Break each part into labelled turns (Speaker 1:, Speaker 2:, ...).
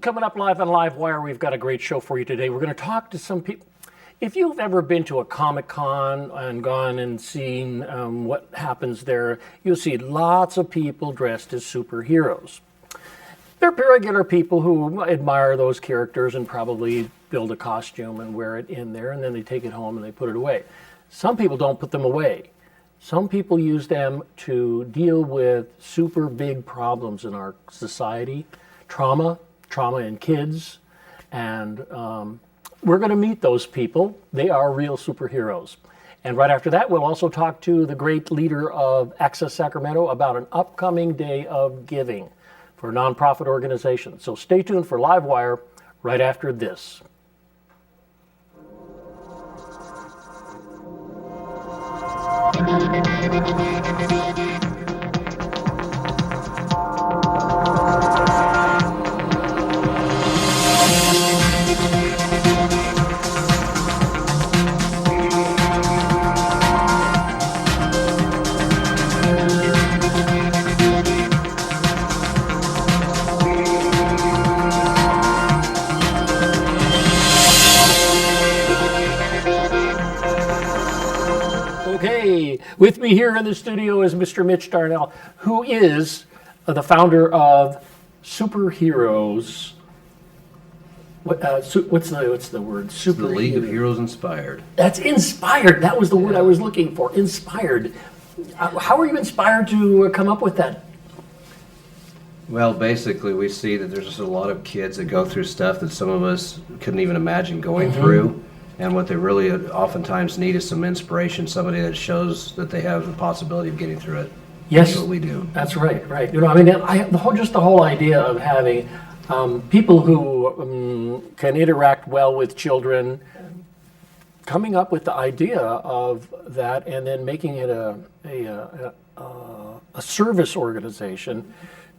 Speaker 1: Coming up live on LiveWire, we've got a great show for you today. We're going to talk to some people. If you've ever been to a Comic-Con and gone and seen what happens there, you'll see lots of people dressed as superheroes. They're regular people who admire those characters and probably build a costume and wear it in there, and then they take it home and they put it away. Some people don't put them away. Some people use them to deal with super big problems in our society, trauma in kids, and we're going to meet those people. They are real superheroes. And right after that, we'll also talk to the great leader of Access Sacramento about an upcoming day of giving for nonprofit organizations. So stay tuned for LiveWire right after this. Okay, with me here in the studio is Mr. Mitch Darnell, who is the founder of Superheroes. What's the word?
Speaker 2: The League of Heroes Inspired.
Speaker 1: That's inspired. That was the word I was looking for. Inspired. How were you inspired to come up with that?
Speaker 2: Well, basically, we see that there's just a lot of kids that go through stuff that some of us couldn't even imagine going through. And what they really oftentimes need is some inspiration, somebody that shows that they have the possibility of getting through it.
Speaker 1: Yes,
Speaker 2: that's what we do.
Speaker 1: That's right, right. You know, I mean, just the whole idea of having people who can interact well with children, coming up with the idea of that, and then making it a service organization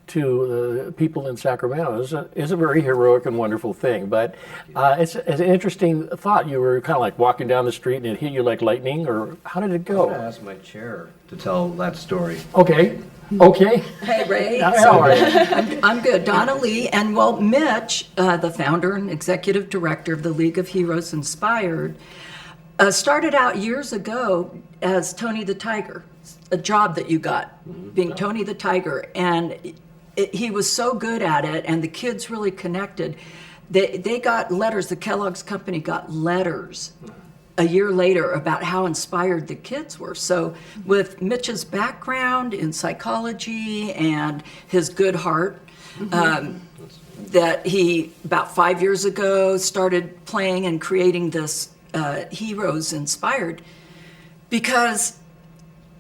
Speaker 1: to the people in Sacramento is a very heroic and wonderful thing. But it's an interesting thought. You were kind of like walking down the street and it hit you like lightning, or how did it go?
Speaker 2: I'm going to ask my chair to tell that story.
Speaker 1: Okay.
Speaker 3: Hey, Ray.
Speaker 1: How are you?
Speaker 3: I'm good. Donna Lee. And well, Mitch, the founder and executive director of the League of Heroes Inspired, started out years ago as Tony the Tiger, a job that you got, being Tony the Tiger. And he was so good at it, and the kids really connected. They got letters, the Kellogg's company got letters a year later about how inspired the kids were. So with Mitch's background in psychology and his good heart, that he, about 5 years ago, started playing and creating this Heroes Inspired, because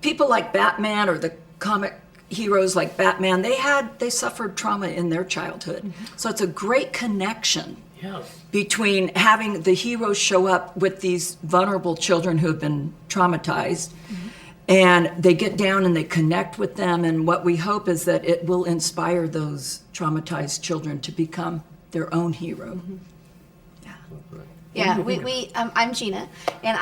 Speaker 3: people like Batman, or the comic heroes like Batman, they suffered trauma in their childhood. So it's a great connection between having the heroes show up with these vulnerable children who have been traumatized, and they get down and they connect with them, and what we hope is that it will inspire those traumatized children to become their own hero.
Speaker 4: Yeah, I'm Gina, and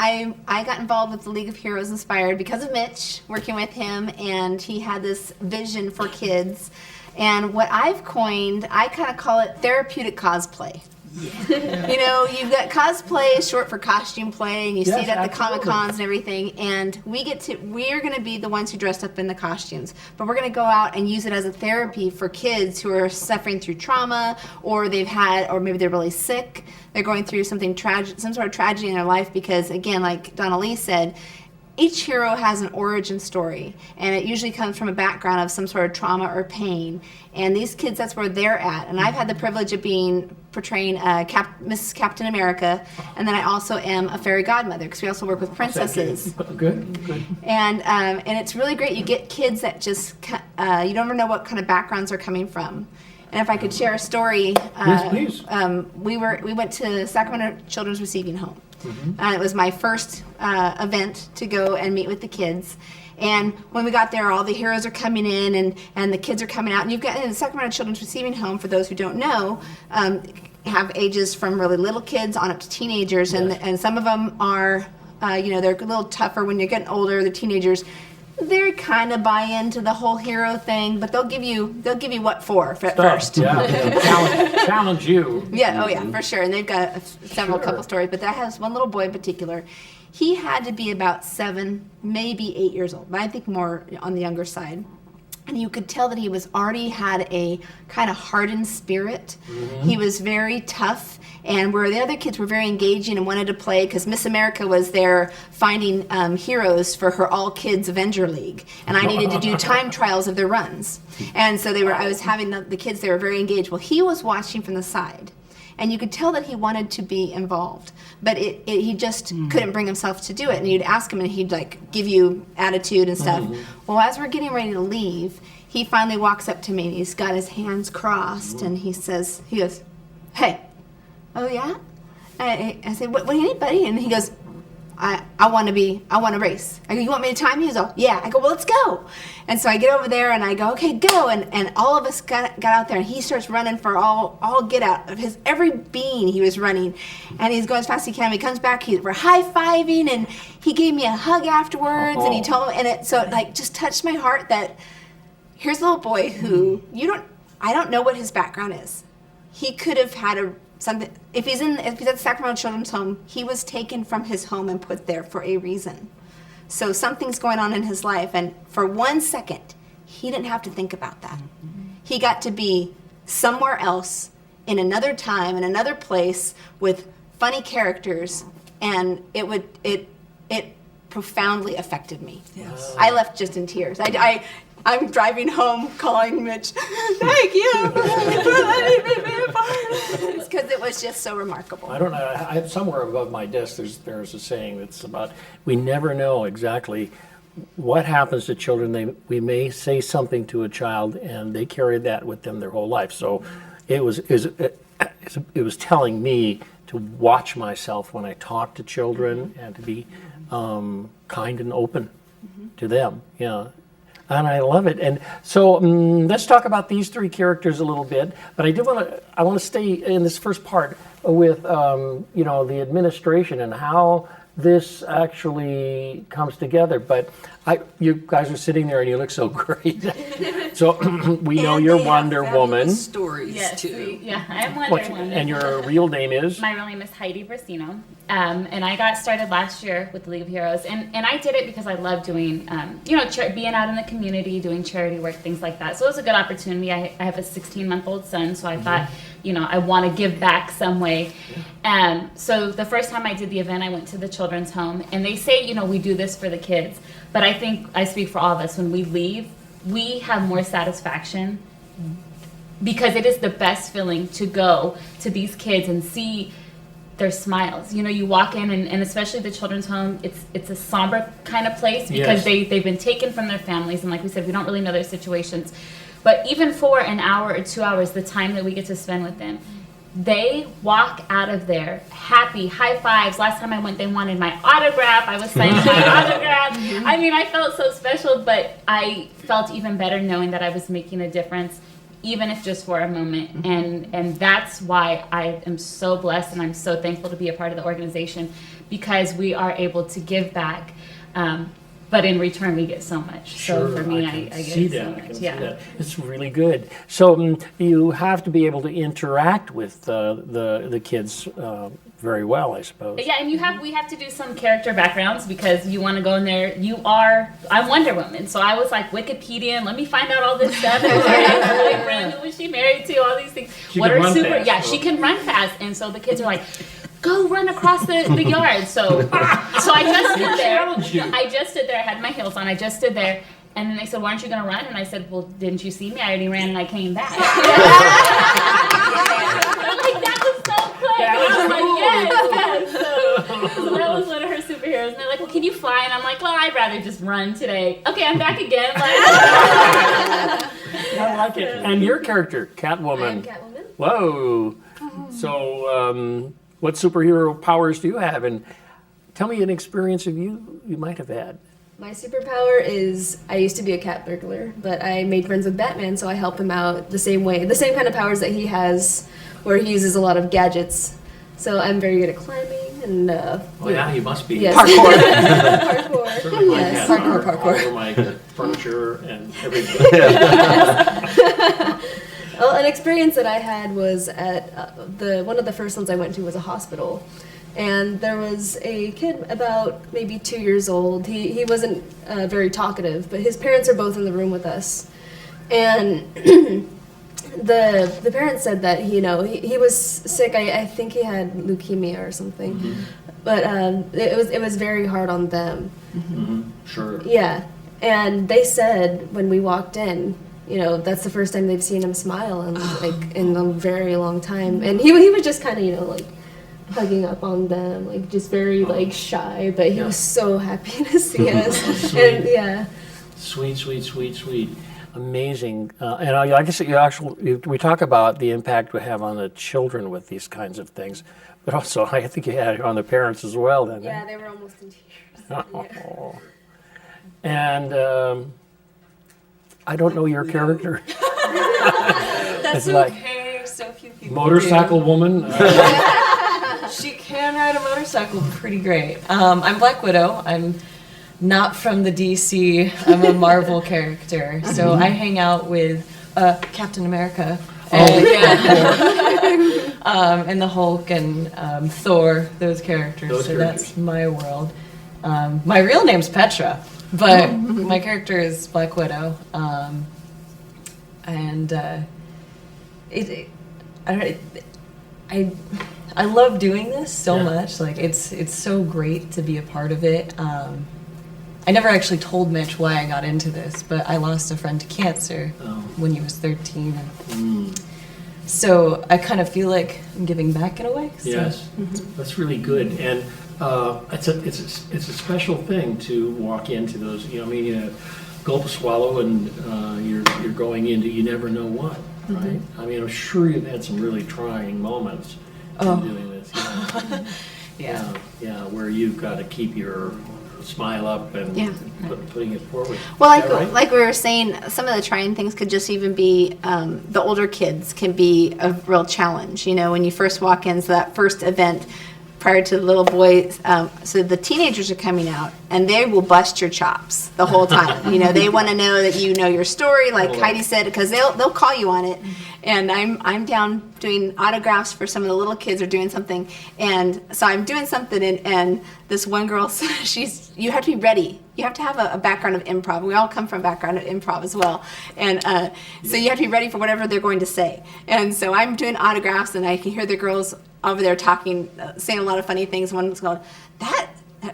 Speaker 4: I got involved with the League of Heroes Inspired because of Mitch, working with him, and he had this vision for kids. And what I've coined, I kind of call it therapeutic cosplay. Yeah. You know, you've got cosplay is short for costume play, and you see it at the Comic-Cons and everything, and we're going to be the ones who dressed up in the costumes, but we're going to go out and use it as a therapy for kids who are suffering through trauma, or maybe they're really sick, they're going through something tragic, some sort of tragedy in their life, because again, like Donna Lee said, each hero has an origin story, and it usually comes from a background of some sort of trauma or pain. And these kids, that's where they're at. And I've had the privilege of portraying Mrs. Captain America, and then I also am a fairy godmother, because we also work with princesses.
Speaker 1: Good.
Speaker 4: And it's really great. You get kids that just you don't ever know what kind of backgrounds they're coming from. And if I could share a story,
Speaker 1: yes, please.
Speaker 4: We went to Sacramento Children's Receiving Home. It was my first event to go and meet with the kids. And when we got there, all the heroes are coming in, and the kids are coming out. And you've got in the Sacramento Children's Receiving Home, for those who don't know, have ages from really little kids on up to teenagers. And some of them are, they're a little tougher when you're getting older, the teenagers. They kind of buy into the whole hero thing, but they'll give you what for at first.
Speaker 1: Yeah, challenge you.
Speaker 4: Yeah, oh yeah, for sure. And they've got several couple stories, but that has one little boy in particular. He had to be about 7, maybe 8 years old, but I think more on the younger side. And you could tell that he was already had a kind of hardened spirit. He was very tough, and where the other kids were very engaging and wanted to play, because Miss America was there finding heroes for her All Kids Avenger League, and I needed to do time trials of their runs. And so I was having the kids, they were very engaged. Well, he was watching from the side, and you could tell that he wanted to be involved, but he just couldn't bring himself to do it. And you'd ask him, and he'd like give you attitude and stuff. Well, as we're getting ready to leave, he finally walks up to me, and he's got his hands crossed, and he goes, "Hey, oh yeah?" I said, "What do you need, buddy?" And he goes, I want to race. I go, "You want me to time you?" He's all, "Yeah." I go, "Well, let's go." And so I get over there and I go, "Okay, go." And all of us got out there, and he starts running for all get out of his every being. He was running, and he's going as fast as he can. He comes back, we're high-fiving, and he gave me a hug afterwards, and he told me, and it just touched my heart that here's a little boy who I don't know what his background is. He could have had something. If he's at the Sacramento Children's Home, he was taken from his home and put there for a reason. So something's going on in his life, and for 1 second, he didn't have to think about that. He got to be somewhere else, in another time, in another place, with funny characters, and it profoundly affected me. Yes. I left just in tears. I'm driving home calling Mitch, "Thank you for letting me be a part," because it was just so remarkable.
Speaker 1: I don't know. I have somewhere above my desk. There's a saying that's about we never know exactly what happens to children. We may say something to a child, and they carry that with them their whole life. So it was telling me to watch myself when I talk to children and to be kind and open to them. Yeah. And I love it. And so let's talk about these 3 characters a little bit. But I want to stay in this first part with the administration and how this actually comes together. But you guys are sitting there and you look so great. So we know you're Wonder Woman.
Speaker 3: Stories too.
Speaker 5: I'm Wonder Woman.
Speaker 1: And your real name is?
Speaker 5: My real name is Heidi Brasino. And I got started last year with the League of Heroes. And I did it because I love doing, being out in the community, doing charity work, things like that. So it was a good opportunity. I have a 16-month-old son, so I thought, I want to give back some way. So the first time I did the event, I went to the children's home. And they say, we do this for the kids. But I think I speak for all of us. When we leave, we have more satisfaction because it is the best feeling to go to these kids and see their smiles. You walk in, and especially the children's home, it's a somber kind of place because they've been taken from their families, and like we said, we don't really know their situations. But even for an hour or 2 hours, the time that we get to spend with them, they walk out of there happy, high fives. Last time I went, they wanted my autograph. I was signing my autograph. I mean, I felt so special, but I felt even better knowing that I was making a difference, even if just for a moment. And that's why I am so blessed, and I'm so thankful to be a part of the organization, because we are able to give back. But in return, we get so much.
Speaker 1: Sure,
Speaker 5: so for me,
Speaker 1: I
Speaker 5: get
Speaker 1: see
Speaker 5: so
Speaker 1: that.
Speaker 5: much.
Speaker 1: I can see that. It's really good. So you have to be able to interact with the kids very well, I suppose.
Speaker 5: Yeah, and we have to do some character backgrounds because you want to go in there. I'm Wonder Woman, so I was like Wikipedia, and let me find out all this stuff. And her boyfriend, who was she married to? All these things.
Speaker 1: She can run fast,
Speaker 5: Yeah, she can run fast, and so the kids are like, "Go run across the yard." So I just stood there. I just stood there. I had my heels on. I just stood there. And then they said, "Why aren't you going to run?" And I said, "Well, didn't you see me? I already ran and I came back." I'm like, that was so quick.
Speaker 1: That
Speaker 5: And I was
Speaker 1: was
Speaker 5: like, yes. So that was one of her superheroes. And they're like, "Well, can you fly?" And I'm like, "Well, I'd rather just run today." Okay, I'm back again.
Speaker 1: I like it. And your character, Catwoman.
Speaker 4: I'm Catwoman.
Speaker 1: Whoa. So what superhero powers do you have? And tell me an experience you might have had.
Speaker 6: My superpower is I used to be a cat burglar, but I made friends with Batman, so I help him out the same way. The same kind of powers that he has, where he uses a lot of gadgets. So I'm very good at climbing and
Speaker 1: Oh yeah, you must be.
Speaker 6: yes. Parkour.
Speaker 1: Certainly my
Speaker 6: Yes.
Speaker 1: cats
Speaker 6: Parkour,
Speaker 1: are
Speaker 6: parkour.
Speaker 1: all over my furniture and everything.
Speaker 6: Well, an experience that I had was at one of the first ones I went to was a hospital, and there was a kid about maybe 2 years old. He wasn't very talkative, but his parents are both in the room with us, and the parents said that he was sick. I think he had leukemia or something, but it was very hard on them.
Speaker 1: Sure.
Speaker 6: Yeah, and they said when we walked in, that's the first time they've seen him smile in a very long time, and he was just kind of like hugging up on them, like just very like shy, but he was so happy to see us.
Speaker 1: Sweet.
Speaker 6: And yeah,
Speaker 1: Sweet. Amazing. And I guess we talk about the impact we have on the children with these kinds of things, but also I think you had it on the parents as well. Then.
Speaker 6: yeah, they were almost in tears.
Speaker 1: Oh. And I don't know your character.
Speaker 7: That's
Speaker 1: It's like
Speaker 7: okay. So few people.
Speaker 1: motorcycle woman.
Speaker 7: do. She can ride a motorcycle pretty great. I'm Black Widow. I'm not from the DC. I'm a Marvel character. So I hang out with Captain America. And, and the Hulk and Thor, those characters.
Speaker 1: Those
Speaker 7: so
Speaker 1: characters.
Speaker 7: that's my world. My real name's Petra, but my character is Black Widow. I love doing this so much. Like it's so great to be a part of it. I never actually told Mitch why I got into this, but I lost a friend to cancer when he was 13. So I kind of feel like I'm giving back in a way. So.
Speaker 1: Yes, that's really good, and it's a special thing to walk into those. Gulp, swallow, and you're going into you never know what, right? I mean, I'm sure you've had some really trying moments in doing this. Yeah, where you've got to keep your smile up and putting it forward.
Speaker 4: Well,
Speaker 1: Is that right?
Speaker 4: like we were saying, some of the trying things could just even be the older kids can be a real challenge. When you first walk in, so that first event prior to the little boys, so the teenagers are coming out and they will bust your chops the whole time. They want to know that you know your story, like Heidi said, because they'll call you on it. And I'm down doing autographs for some of the little kids are doing something, and so I'm doing something, and this one girl says you have to be ready. You have to have a background of improv. We all come from a background of improv as well, and so you have to be ready for whatever they're going to say. And so I'm doing autographs, and I can hear the girls over there talking, saying a lot of funny things. One's going,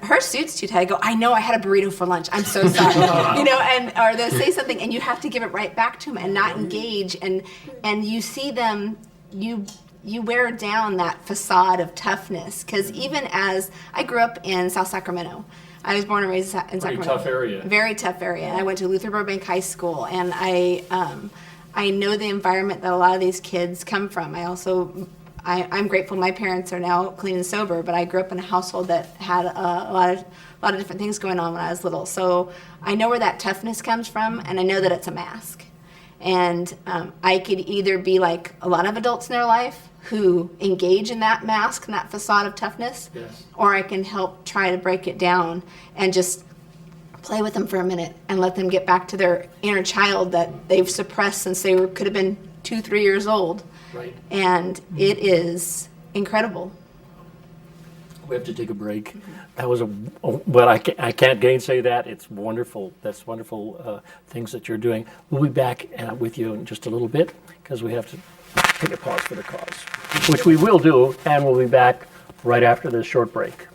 Speaker 4: her suit's too tight. I go, I know, I had a burrito for lunch. I'm so sorry. Or they'll say something and you have to give it right back to them and not engage. And you see them, you wear down that facade of toughness. Because even as I grew up in South Sacramento, I was born and raised in Sacramento.
Speaker 1: Tough area.
Speaker 4: Very tough area. I went to Luther Burbank High School, and I know the environment that a lot of these kids come from. I'm grateful my parents are now clean and sober, but I grew up in a household that had a lot of different things going on when I was little. So I know where that toughness comes from, and I know that it's a mask. And I could either be like a lot of adults in their life who engage in that mask and that facade of toughness, or I can help try to break it down and just play with them for a minute and let them get back to their inner child that they've suppressed since they could have been 2-3 years old.
Speaker 1: Right.
Speaker 4: And it is incredible.
Speaker 1: We have to take a break. That was but I can't gainsay that. It's wonderful. That's wonderful things that you're doing. We'll be back with you in just a little bit because we have to take a pause for the cause, which we will do, and we'll be back right after this short break.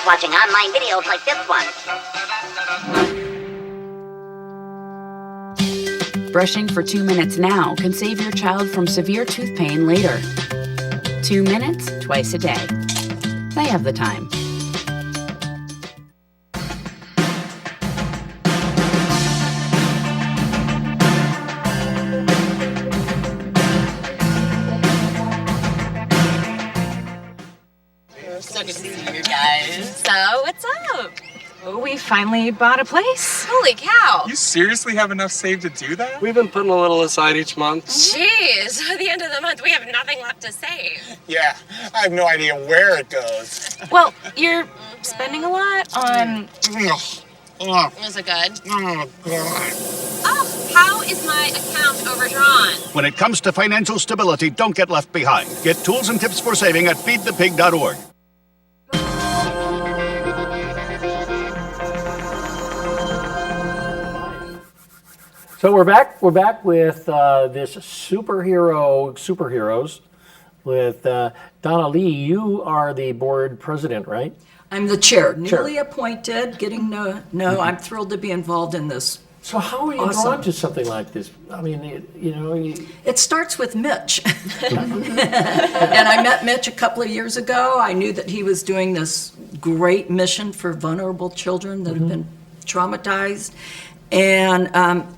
Speaker 8: watching online videos like this one.
Speaker 9: Brushing for 2 minutes now can save your child from severe tooth pain later. 2 minutes, twice a day. They have the time.
Speaker 10: So good to see you guys. So, what's up?
Speaker 9: Oh, we finally bought a place.
Speaker 10: Holy cow.
Speaker 11: You seriously have enough saved to do that?
Speaker 12: We've been putting a little aside each month.
Speaker 10: Jeez, at the end of the month, we have nothing left to save.
Speaker 11: Yeah, I have no idea where it goes.
Speaker 9: Well, you're spending a lot on...
Speaker 10: Was it good?
Speaker 11: Oh, God.
Speaker 10: Oh, how is my account overdrawn?
Speaker 13: When it comes to financial stability, don't get left behind. Get tools and tips for saving at feedthepig.org.
Speaker 1: So we're back. We're back with this superheroes with Donna Lee. You are the board president, right?
Speaker 3: I'm the chair, newly appointed, getting I'm thrilled to be involved in this.
Speaker 1: So how are you drawn to something like this? I mean,
Speaker 3: It starts with Mitch. And I met Mitch a couple of years ago. I knew that he was doing this great mission for vulnerable children that have been traumatized. And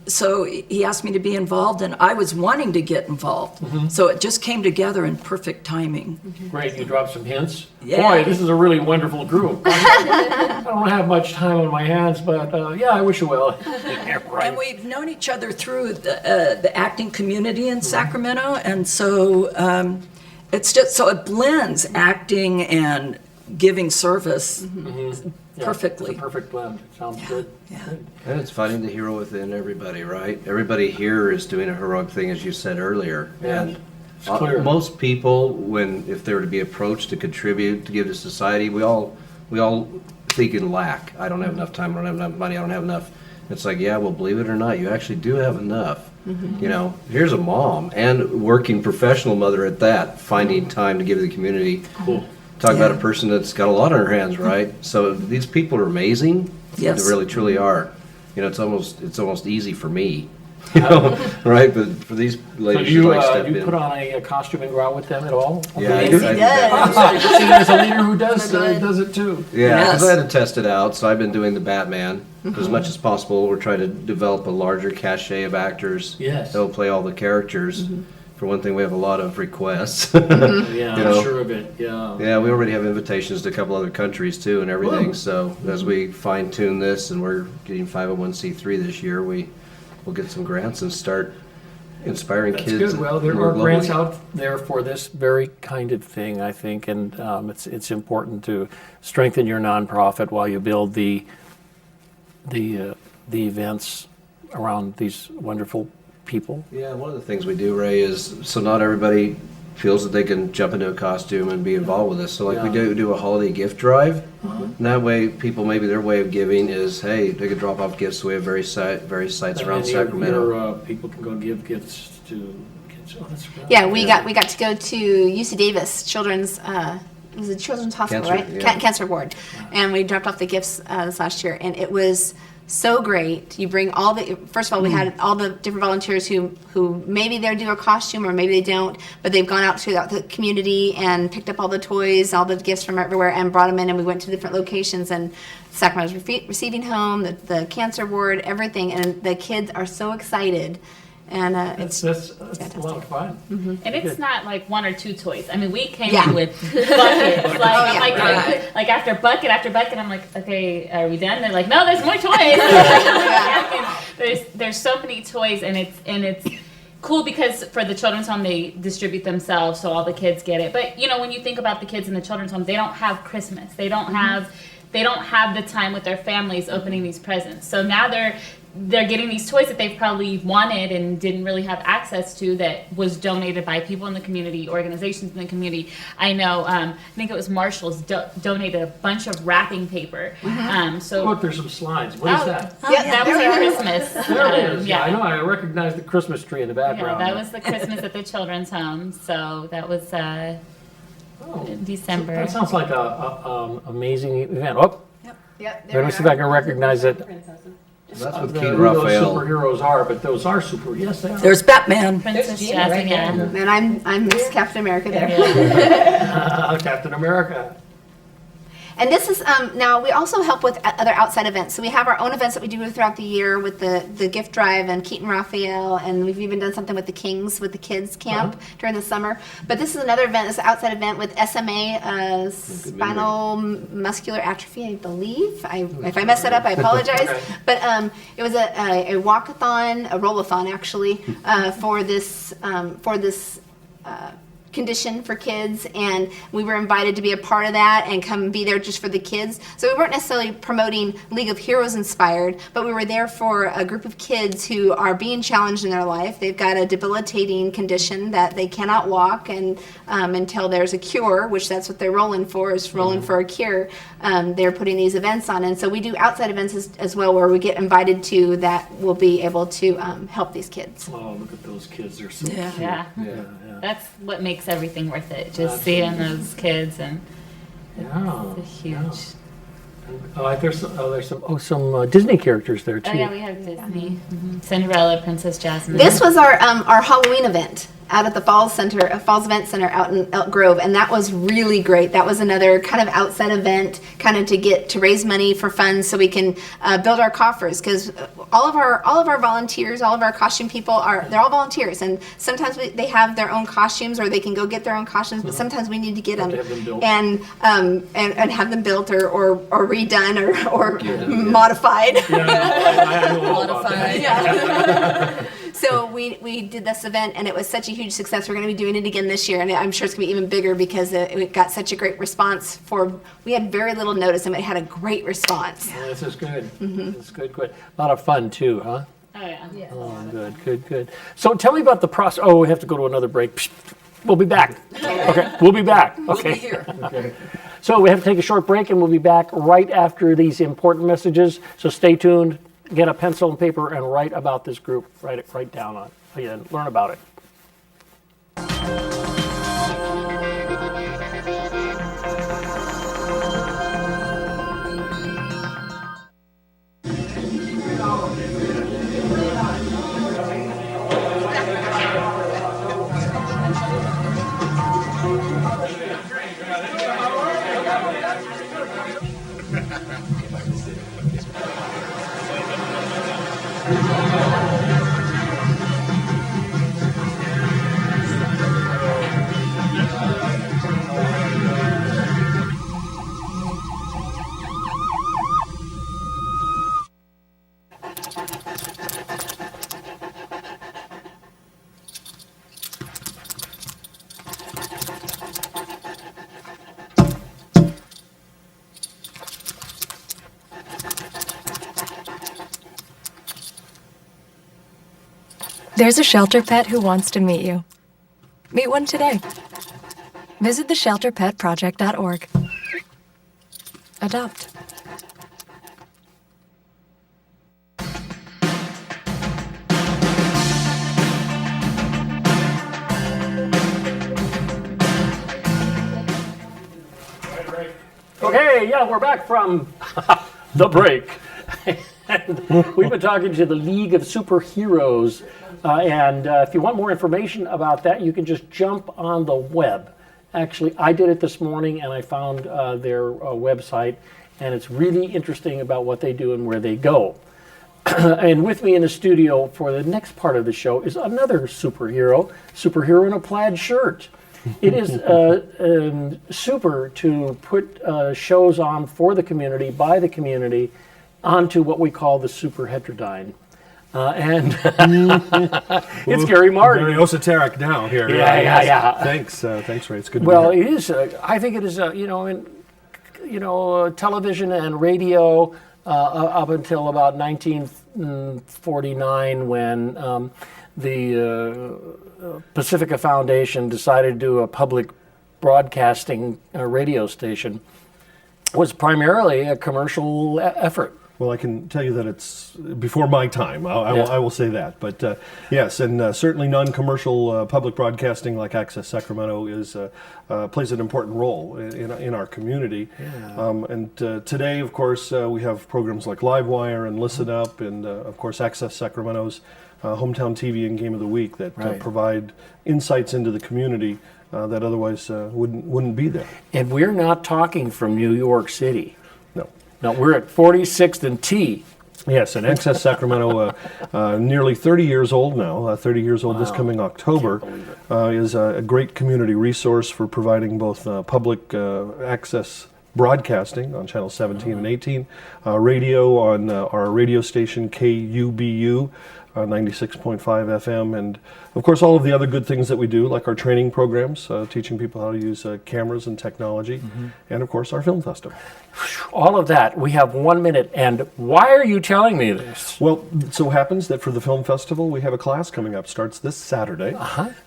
Speaker 3: so he asked me to be involved, and I was wanting to get involved. So it just came together in perfect timing.
Speaker 1: Great, you dropped some hints.
Speaker 3: Yeah.
Speaker 1: Boy, this is a really wonderful group. I don't have much time on my hands, but yeah, I wish you well. Yeah, right.
Speaker 3: And we've known each other through the acting community in Sacramento, and so it's just so it blends acting and giving service perfectly.
Speaker 1: It's a perfect blend. Sounds good.
Speaker 3: Yeah.
Speaker 2: And it's finding the hero within everybody, right? Everybody here is doing a heroic thing, as you said earlier.
Speaker 1: Yeah.
Speaker 2: And
Speaker 1: clear.
Speaker 2: most people, if they were to be approached to contribute, to give to society, we all think in lack. I don't have enough time, I don't have enough money, I don't have enough. It's like, yeah, well, believe it or not, you actually do have enough. You know, here's a mom and working professional mother at that, finding time to give to the community.
Speaker 1: Cool.
Speaker 2: Talk about a person that's got a lot on her hands, right? So these people are amazing.
Speaker 3: Yes.
Speaker 2: They really, truly are. You know, it's almost easy for me, you know, right? But for these
Speaker 1: So
Speaker 2: ladies,
Speaker 1: do you,
Speaker 2: like step
Speaker 1: do you
Speaker 2: in.
Speaker 1: put on a costume and go out with them at all?
Speaker 2: Yeah,
Speaker 3: Yes, he does.
Speaker 1: See, there's a leader who does it too.
Speaker 2: Yeah, because
Speaker 3: Yes.
Speaker 2: I had to test it out. So I've been doing the Batman as much as possible. We're trying to develop a larger cachet of actors
Speaker 1: Yes.
Speaker 2: that will play all the characters. For one thing, we have a lot of requests.
Speaker 1: Yeah,
Speaker 2: You
Speaker 1: I'm
Speaker 2: know.
Speaker 1: sure of it. Yeah.
Speaker 2: Yeah, we already have invitations to a couple other countries too and everything.
Speaker 1: Whoa.
Speaker 2: So as we fine tune this and we're getting 501c3 this year, we'll get some grants and start inspiring
Speaker 1: That's
Speaker 2: kids.
Speaker 1: good. Well, there
Speaker 2: more
Speaker 1: are grants
Speaker 2: globally.
Speaker 1: out there for this very kind of thing, I think, and it's important to strengthen your nonprofit while you build the events around these wonderful people.
Speaker 2: Yeah, one of the things we do, Ray, is so not everybody feels that they can jump into a costume and be involved with us. So like we do a holiday gift drive. And that way people, maybe their way of giving is, hey, they could drop off gifts. So we have various sites around
Speaker 1: And
Speaker 2: Sacramento.
Speaker 1: people can go give gifts to kids. Oh, that's great.
Speaker 4: Yeah, we got to go to UC Davis Children's. It was a Children's Hospital,
Speaker 2: Cancer,
Speaker 4: right?
Speaker 2: yeah.
Speaker 4: Cancer ward, and we dropped off the gifts this last year, and it was so great. You bring all the. First of all, we had all the different volunteers who maybe they do a costume or maybe they don't, but they've gone out to the community and picked up all the toys, all the gifts from everywhere, and brought them in. And we went to different locations and Sacramento's receiving home, the cancer ward, everything, and the kids are so excited. And
Speaker 1: That's a lot of fun.
Speaker 5: And it's not like one or two toys. I mean, we came
Speaker 4: Yeah.
Speaker 5: in with buckets. Like,
Speaker 4: right.
Speaker 5: like after bucket after bucket, I'm like, okay, are we done? They're like, no, there's more toys. There's so many toys, and it's cool because for the children's home they distribute themselves, so all the kids get it. But you know, when you think about the kids in the children's home, they don't have Christmas. They don't have the time with their families opening these presents. So now they're getting these toys that they've probably wanted and didn't really have access to, that was donated by people in the community, organizations in the community. I know, I think it was Marshall's donated a bunch of wrapping paper. So
Speaker 1: Look, there's some slides. What is that?
Speaker 5: that was our Christmas.
Speaker 1: There it is. Yeah, I know. I recognize the Christmas tree in the
Speaker 5: Yeah,
Speaker 1: background.
Speaker 5: that was the Christmas at the children's home. So that was in December.
Speaker 1: That sounds like a amazing event. Oh,
Speaker 4: Yep.
Speaker 1: let me see if I can recognize it.
Speaker 2: That's what
Speaker 1: Who
Speaker 2: King
Speaker 1: those
Speaker 2: Raphael.
Speaker 1: superheroes are, but those are super. Yes, they are.
Speaker 3: There's Batman.
Speaker 5: Princess
Speaker 7: Gina
Speaker 5: Jasmine,
Speaker 7: right
Speaker 5: yeah.
Speaker 7: there.
Speaker 4: And I'm Miss Captain America there.
Speaker 1: Captain America.
Speaker 4: And this is now we also help with other outside events. So we have our own events that we do throughout the year with the gift drive and Keaton Raphael, and we've even done something with the Kings with the kids camp during the summer. But this is another event, this outside event with SMA, spinal muscular atrophy, I believe. If I mess that up, I apologize. But it was a walkathon, a rollathon actually, for this condition for kids, and we were invited to be a part of that and come be there just for the kids. So we weren't necessarily promoting League of Heroes Inspired, but we were there for a group of kids who are being challenged in their life. They've got a debilitating condition that they cannot walk, and until there's a cure, which that's what they're rolling for, is rolling for a cure. They're putting these events on, and so we do outside events as well, where we get invited to that will be able to help these kids.
Speaker 1: Oh, look at those kids! They're so cute.
Speaker 5: Yeah.
Speaker 1: Yeah.
Speaker 5: That's what makes everything worth it. Just seeing those kids, and
Speaker 1: Yeah.
Speaker 5: it's huge.
Speaker 1: There's some Disney characters there too.
Speaker 5: Oh yeah, we have Disney. Cinderella, Princess Jasmine.
Speaker 4: This was our Halloween event out at the Falls Event Center out in Elk Grove, and that was really great. That was another kind of outside event, kind of to raise money for funds so we can build our coffers, because all of our volunteers, all of our costume people they're all volunteers, and sometimes they have their own costumes or they can go get their own costumes, but sometimes we need to get them, and have them built or redone or modified.
Speaker 1: I know all about that.
Speaker 4: Yeah. So we did this event, and it was such a huge success. We're going to be doing it again this year, and I'm sure it's going to be even bigger because it got such a great response. We had very little notice, and it had a great response.
Speaker 1: Well, this is good. It's good. A lot of fun too, huh?
Speaker 5: Oh yeah.
Speaker 1: Oh, good. So tell me about the process. Oh, we have to go to another break. We'll be back. Okay, we'll be back. Okay.
Speaker 3: We'll be here.
Speaker 1: Okay. So we have to take a short break, and we'll be back right after these important messages. So stay tuned. Get a pencil and paper and write about this group. Write down on it. Again, learn about it.
Speaker 14: There's a shelter pet who wants to meet you. Meet one today. Visit theshelterpetproject.org. Adopt.
Speaker 1: Okay, yeah, we're back from the break. We've been talking to the League of Superheroes, and if you want more information about that, you can just jump on the web. Actually, I did it this morning, and I found their website, and it's really interesting about what they do and where they go. And with me in the studio for the next part of the show is another superhero in a plaid shirt. It is super to put shows on for the community, by the community, onto what we call the super heterodyne. And it's Gary Martin.
Speaker 15: Very esoteric now here.
Speaker 1: Yeah.
Speaker 15: Thanks, Ray. It's good to
Speaker 1: Well,
Speaker 15: be here.
Speaker 1: it is. I think it is. Television and radio up until about 1949, when the Pacifica Foundation decided to do a public broadcasting radio station, was primarily a commercial effort.
Speaker 15: Well, I can tell you that it's before my time. I will say that. But yes, and certainly non-commercial public broadcasting like Access Sacramento plays an important role in our community. And today, of course, we have programs like LiveWire and Listen Up, and of course, Access Sacramento's Hometown TV and Game of the Week that provide insights into the community that otherwise wouldn't be there.
Speaker 1: And we're not talking from New York City.
Speaker 15: No,
Speaker 1: we're at 46th and T.
Speaker 15: Yes, and Access Sacramento, nearly 30 years old now, 30 years old this coming October, is a great community resource for providing both public access broadcasting on channels 17 and 18, radio on our radio station KUBU, 96.5 FM, and of course all of the other good things that we do, like our training programs, teaching people how to use cameras and technology, and of course our film festival.
Speaker 1: All of that. We have 1 minute, and why are you telling me this?
Speaker 15: Well, it so happens that for the film festival we have a class coming up, starts this Saturday,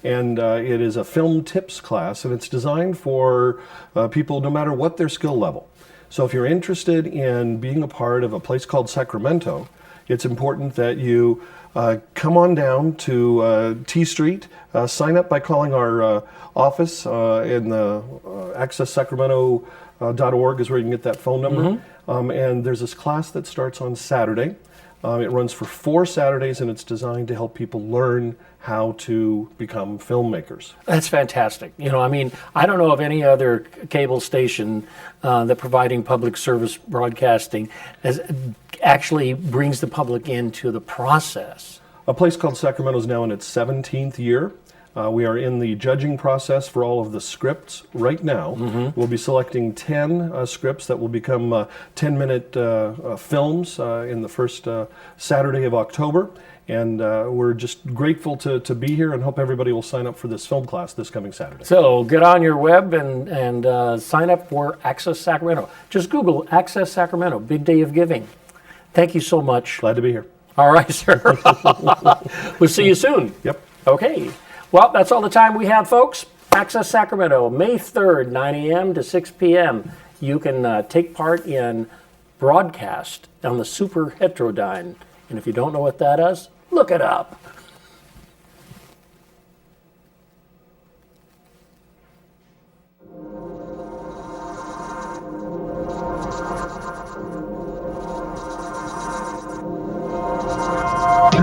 Speaker 15: and it is a film tips class, and it's designed for people no matter what their skill level. So if you're interested in being a part of a place called Sacramento, it's important that you come on down to T Street, sign up by calling our office in the accesssacramento.org is where you can get that phone number. And there's this class that starts on Saturday. It runs for 4 Saturdays, and it's designed to help people learn how to become filmmakers.
Speaker 1: That's fantastic. You know, I mean, I don't know of any other cable station that providing public service broadcasting actually brings the public into the process.
Speaker 15: A Place Called Sacramento is now in its 17th year. We are in the judging process for all of the scripts right now. We'll be selecting 10 scripts that will become 10-minute films in the first Saturday of October. And we're just grateful to be here and hope everybody will sign up for this film class this coming Saturday.
Speaker 1: So get on your web and sign up for Access Sacramento. Just Google Access Sacramento, Big Day of Giving. Thank you so much.
Speaker 15: Glad to be here.
Speaker 1: All right, sir. We'll see you soon.
Speaker 15: Yep.
Speaker 1: Okay. Well, that's all the time we have, folks. Access Sacramento, May 3rd, 9 a.m. to 6 p.m. You can take part in broadcast on the Super Heterodyne. And if you don't know what that is, look it up.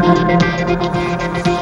Speaker 16: Thank you.